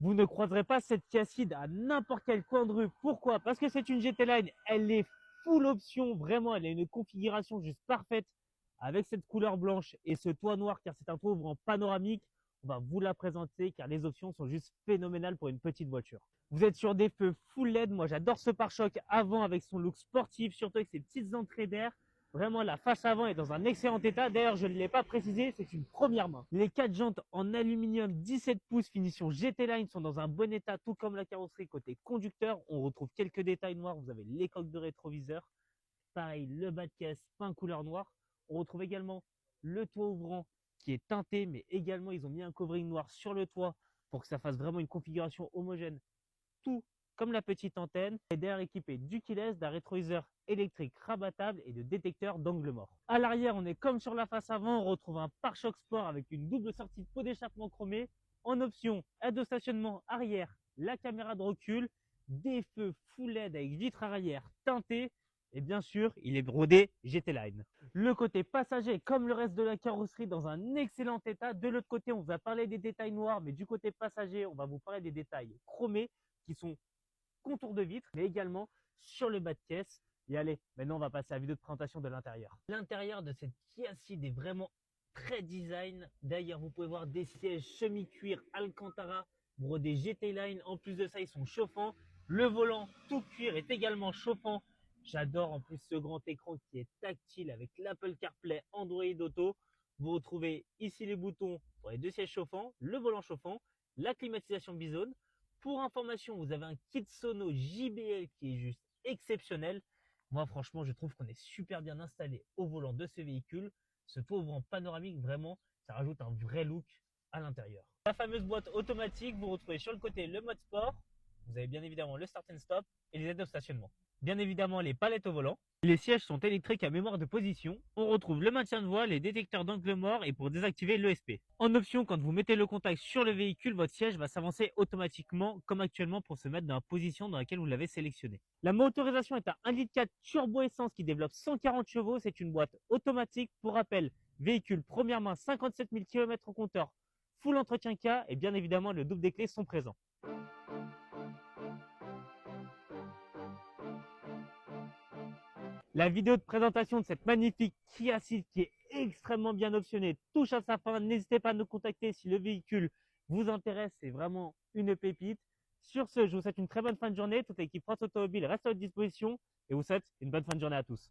Vous ne croiserez pas cette Kia Ceed à n'importe quel coin de rue. Pourquoi? Parce que c'est une GT Line, elle est full option, vraiment, elle a une configuration juste parfaite avec cette couleur blanche et ce toit noir car c'est un toit ouvrant panoramique. On va vous la présenter car les options sont juste phénoménales pour une petite voiture. Vous êtes sur des feux full LED, moi j'adore ce pare-choc avant avec son look sportif, surtout avec ses petites entrées d'air. Vraiment, la face avant est dans un excellent état. D'ailleurs, je ne l'ai pas précisé, c'est une première main. Les 4 jantes en aluminium 17 pouces finition GT Line sont dans un bon état, tout comme la carrosserie côté conducteur. On retrouve quelques détails noirs. Vous avez les coques de rétroviseur. Pareil, le bas de caisse peint couleur noire. On retrouve également le toit ouvrant qui est teinté, mais également ils ont mis un covering noir sur le toit pour que ça fasse vraiment une configuration homogène, tout comme la petite antenne, est derrière équipé du keyless, d'un rétroviseur électrique rabattable et de détecteurs d'angle mort. À l'arrière, on est comme sur la face avant, on retrouve un pare-choc sport avec une double sortie de pot d'échappement chromée. En option, aide au stationnement arrière, la caméra de recul, des feux full LED avec vitre arrière teintée et bien sûr, il est brodé GT Line. Le côté passager, comme le reste de la carrosserie, dans un excellent état. De l'autre côté, on va parler des détails noirs, mais du côté passager, on va vous parler des détails chromés qui sont contour de vitre, mais également sur le bas de caisse. Et allez, maintenant on va passer à la vidéo de présentation de l'intérieur. L'intérieur de cette Kia Ceed est vraiment très design. D'ailleurs, vous pouvez voir des sièges semi-cuir Alcantara brodés GT Line. En plus de ça, ils sont chauffants. Le volant tout cuir est également chauffant. J'adore en plus ce grand écran qui est tactile avec l'Apple CarPlay, Android Auto. Vous retrouvez ici les boutons pour les deux sièges chauffants, le volant chauffant, la climatisation bizone. Pour information, vous avez un kit sono JBL qui est juste exceptionnel. Moi, franchement, je trouve qu'on est super bien installé au volant de ce véhicule. Ce toit ouvrant panoramique, vraiment, ça rajoute un vrai look à l'intérieur. La fameuse boîte automatique, vous retrouvez sur le côté le mode sport. Vous avez bien évidemment le start and stop et les aides au stationnement. Bien évidemment, les palettes au volant. Les sièges sont électriques à mémoire de position. On retrouve le maintien de voie, les détecteurs d'angle mort et pour désactiver l'ESP. En option, quand vous mettez le contact sur le véhicule, votre siège va s'avancer automatiquement comme actuellement pour se mettre dans la position dans laquelle vous l'avez sélectionné. La motorisation est un 1,4 litre turbo essence qui développe 140 chevaux. C'est une boîte automatique. Pour rappel, véhicule première main, 57 000 km au compteur, full entretien K et bien évidemment le double des clés sont présents. La vidéo de présentation de cette magnifique Kia Ceed qui est extrêmement bien optionnée touche à sa fin. N'hésitez pas à nous contacter si le véhicule vous intéresse, c'est vraiment une pépite. Sur ce, je vous souhaite une très bonne fin de journée. Toute l'équipe France Automobile reste à votre disposition et vous souhaite une bonne fin de journée à tous.